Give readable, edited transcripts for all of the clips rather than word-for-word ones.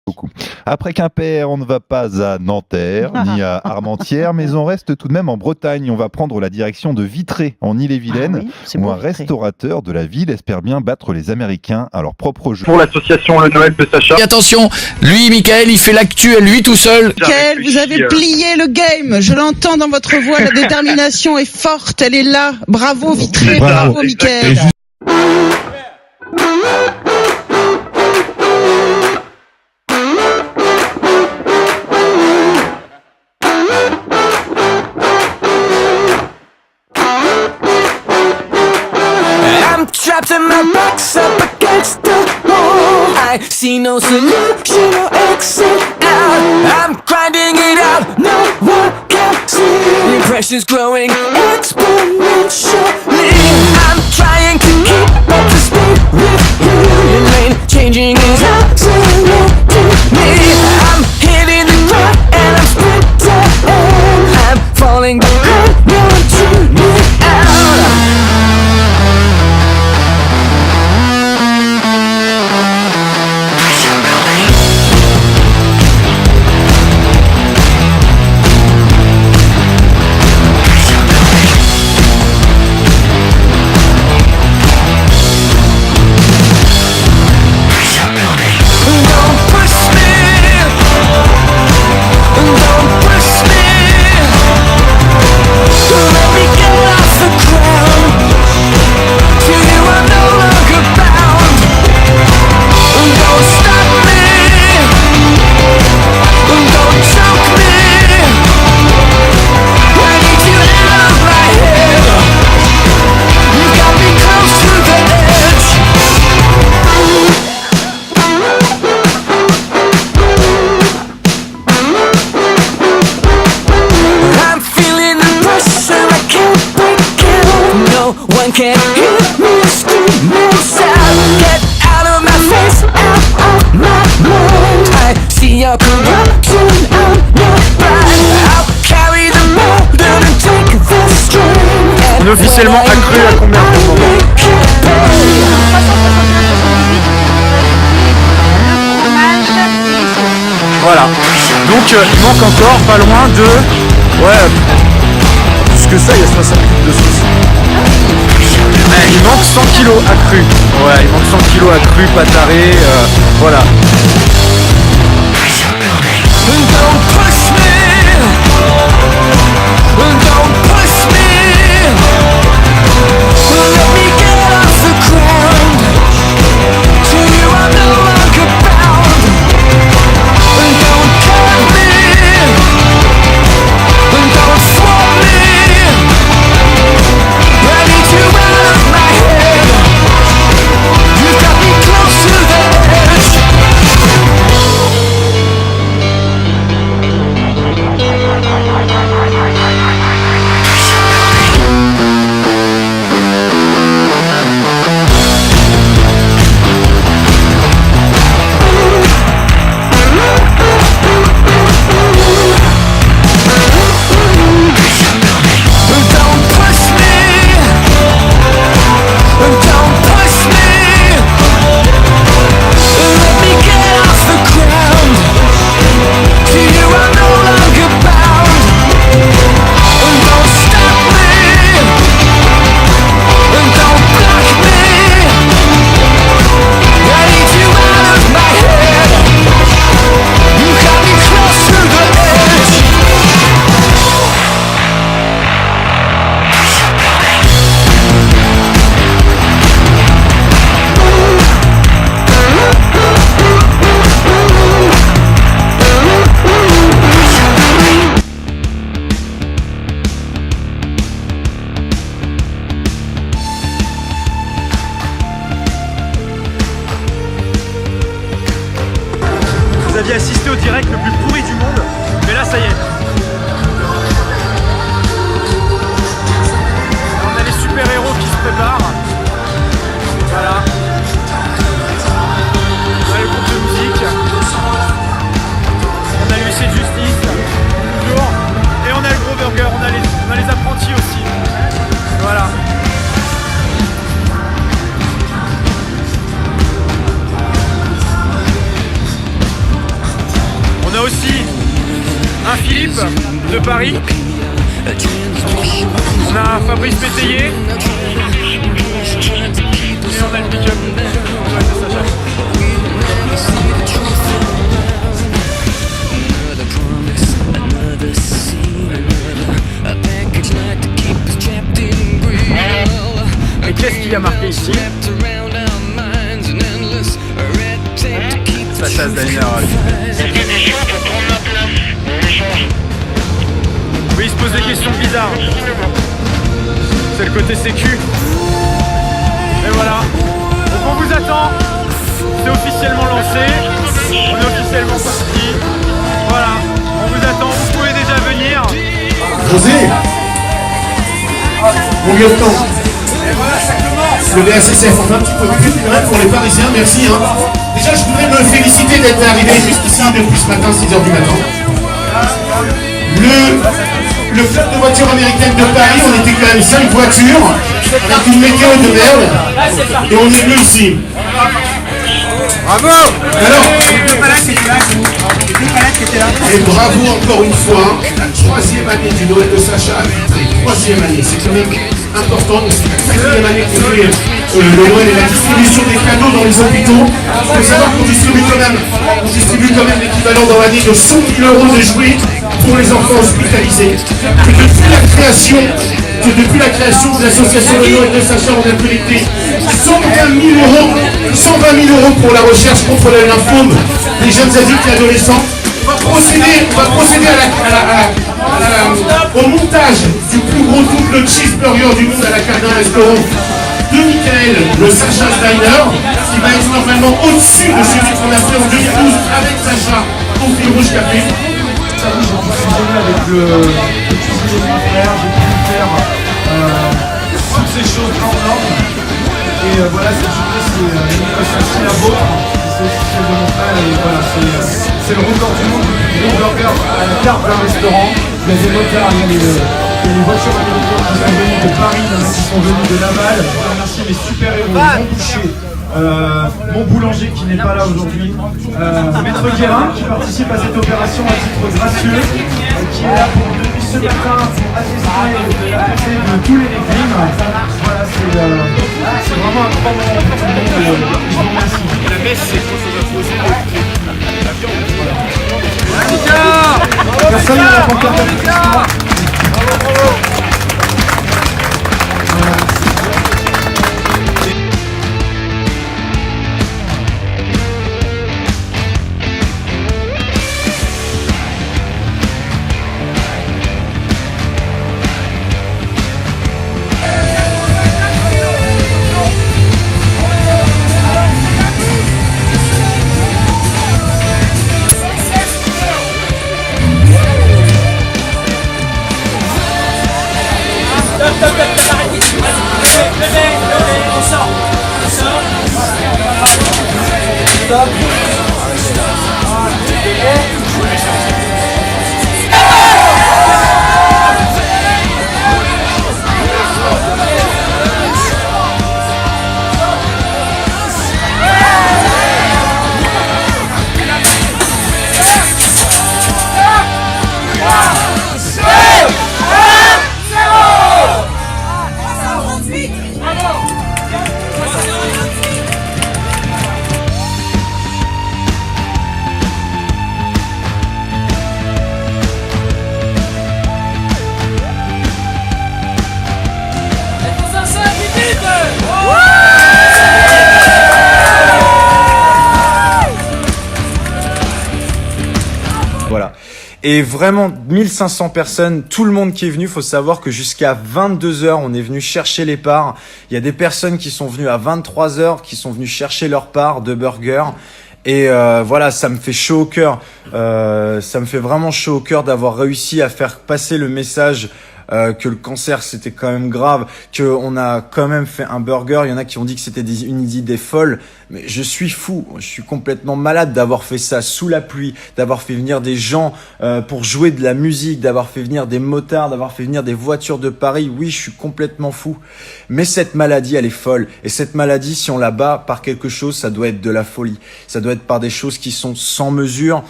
Beaucoup. Après Quimper, on ne va pas à Nanterre ni à Armentières, mais on reste tout de même en Bretagne. On va prendre la direction de Vitré, en Ille-et-Vilaine, où un restaurateur de la ville espère bien battre les Américains à leur propre jeu. Pour l'association Le Noël de Sacha. Et attention, lui, Michael, il fait l'actu à lui tout seul. Michael, vous avez plié le game. Je l'entends dans votre voix. La détermination est forte. Elle est là. Bravo, Vitré. Bravo, Michael. Trapped in my box up against the wall. I see no solution or exit out. I'm grinding it out, no one can see. The pressure's growing exponentially. I'm trying to keep up to speed with you. Your lane changing is absolutely me. I'm hitting the ground and I'm sprinting. I'm falling behind, no one to me out. Can't hear me screaming sound. Get out of my face, out of my mind. I see your corruption, I'm not blind. I'll carry the burden and take the strain. On est officiellement accru à combien pour le moment? Voilà. Donc il manque encore pas loin de... Ouais. Plus que ça, il y a 60 litres de sauce. Il manque 100 kilos accru. Ouais, il manque 100 kilos accru, pas taré, voilà. Don't push me. Don't push me. Let me get off the ground. To you I'm no longer bound. Don't cut me. Don't swap me. I need you out of my head. You've got me close to the edge. Vous aviez assisté au direct le plus pourri du monde, mais là ça y est. On a les super-héros qui se préparent. Voilà. On a le groupe de musique. On a l'huissier de justice. Toujours. Et on a le gros burger. On a les apprentis aussi. Voilà. aussi un Philippe de Paris. On a Fabrice Pétayer. Et on a le pick-up. Et qu'est-ce qu'il y a marqué ici? Sacha Steiner. Oui, il se pose des questions bizarres. C'est le côté sécu. Et voilà. Donc on vous attend. C'est officiellement lancé. On est officiellement parti. Voilà. On vous attend. Vous pouvez déjà venir. José, mon lieutenant, le VACCF, on fait un petit peu de pub quand même pour les Parisiens, merci. Déjà, je voudrais me féliciter d'être arrivé jusqu'ici depuis ce matin, 6h du matin. Le club de voitures américaines de Paris, on était quand même 5 voitures, avec une météo de merde, et on est venu ici. Bravo. Alors, et bravo encore une fois, la 3e année du Noël de Sacha, 3e année, c'est quand même important, c'est la 4e année qu'on fait le Noël et la distribution des cadeaux dans les hôpitaux. Il faut savoir qu'on distribue quand même l'équivalent dans l'année de 100 000 € de jouets pour les enfants hospitalisés. Et depuis la création de l'association Le Noël de Sacha, on a collecté 120 000 € pour la recherche contre le lymphome des jeunes adultes et adolescents. On va procéder au montage du plus gros double cheeseburger du monde à la carte d'un restaurant de Michael, le Sacha Steiner, qui va être normalement au-dessus de celui qu'on a fait en 2012 avec Sacha au fil rouge café. Ça, j'ai pu fusionner avec le cuisinier de mon frère, j'ai pu faire toutes ces choses en ordre. Et voilà, cette journée, c'est aussi la vôtre, c'est aussi celle de mon frère, et voilà, c'est le record du monde du plus gros burger à la carte d'un restaurant. Il y a des motards, il y a les voitures américaines qui sont venues de Paris, il y en a qui sont venues de Laval. Je remercie mes super-héros, mon boucher, mon boulanger qui n'est pas là aujourd'hui, Maître Guérin qui participe à cette opération à titre gracieux, qui est là depuis ce matin pour attester de la beauté de tous les légumes. Voilà, c'est vraiment un grand moment pour tout le monde. Je vous remercie. La messe, c'est quand on va poser la viande. Personne n'a la pancarte d'applaudissement. Voilà. Et vraiment, 1500 personnes, tout le monde qui est venu, faut savoir que jusqu'à 22h, on est venu chercher les parts. Il y a des personnes qui sont venues à 23h, qui sont venues chercher leur part de burger. Et voilà, ça me fait chaud au cœur. Ça me fait vraiment chaud au cœur d'avoir réussi à faire passer le message que le cancer c'était quand même grave, qu'on a quand même fait un burger. Il y en a qui ont dit que c'était une idée folle, mais je suis fou, je suis complètement malade d'avoir fait ça sous la pluie, d'avoir fait venir des gens pour jouer de la musique, d'avoir fait venir des motards, d'avoir fait venir des voitures de Paris. Oui, je suis complètement fou, mais cette maladie elle est folle, et cette maladie, si on la bat par quelque chose, ça doit être de la folie, ça doit être par des choses qui sont sans mesure.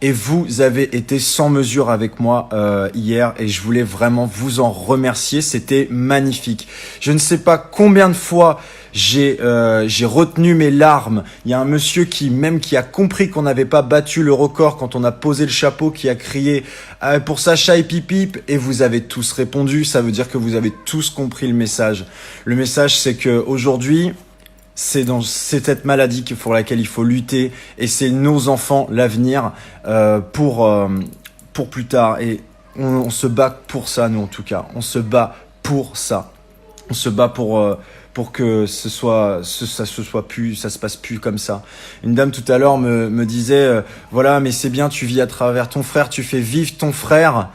Et vous avez été sans mesure avec moi hier et je voulais vraiment vous en remercier. C'était magnifique. Je ne sais pas combien de fois j'ai retenu mes larmes. Il y a un monsieur qui a compris qu'on n'avait pas battu le record quand on a posé le chapeau, qui a crié pour Sacha et Pipip, et vous avez tous répondu. Ça veut dire que vous avez tous compris le message. Le message, c'est que aujourd'hui, c'est cette maladie pour laquelle il faut lutter, et c'est nos enfants l'avenir pour plus tard. Et on se bat pour ça, nous en tout cas. On se bat pour ça. On se bat pour que ça se passe plus comme ça. Une dame tout à l'heure me disait voilà, mais c'est bien, tu vis à travers ton frère, tu fais vivre ton frère.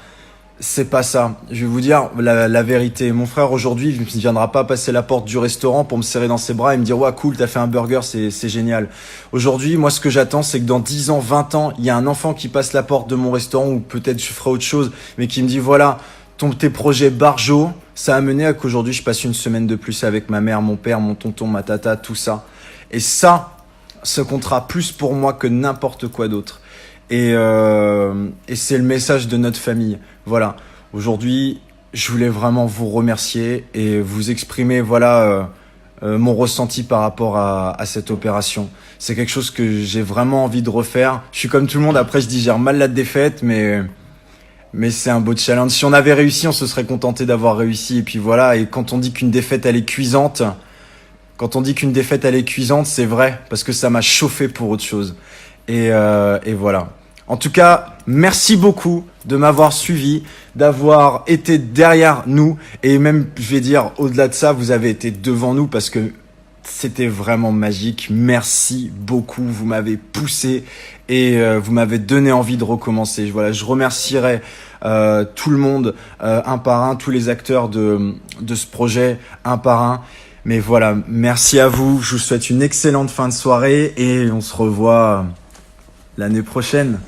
C'est pas ça. Je vais vous dire la vérité. Mon frère aujourd'hui, il ne viendra pas passer la porte du restaurant pour me serrer dans ses bras et me dire « Ouais, cool, t'as fait un burger, c'est génial. » Aujourd'hui, moi, ce que j'attends, c'est que dans 10 ans, 20 ans, il y a un enfant qui passe la porte de mon restaurant, ou peut-être je ferai autre chose, mais qui me dit « Voilà, tes projets Barjo, ça a mené à qu'aujourd'hui, je passe une semaine de plus avec ma mère, mon père, mon tonton, ma tata, tout ça. » Et ça comptera plus pour moi que n'importe quoi d'autre. Et c'est le message de notre famille. Voilà. Aujourd'hui, je voulais vraiment vous remercier et vous exprimer, mon ressenti par rapport à cette opération. C'est quelque chose que j'ai vraiment envie de refaire. Je suis comme tout le monde. Après, je digère mal la défaite, mais c'est un beau challenge. Si on avait réussi, on se serait contenté d'avoir réussi. Et puis voilà. Et quand on dit qu'une défaite, elle est cuisante, c'est vrai, parce que ça m'a chauffé pour autre chose. Et voilà. En tout cas, merci beaucoup de m'avoir suivi, d'avoir été derrière nous, et même, je vais dire, au-delà de ça, vous avez été devant nous parce que c'était vraiment magique. Merci beaucoup, vous m'avez poussé et vous m'avez donné envie de recommencer. Voilà, je remercierai tout le monde, un par un, tous les acteurs de ce projet, un par un. Mais voilà, merci à vous, je vous souhaite une excellente fin de soirée et on se revoit l'année prochaine.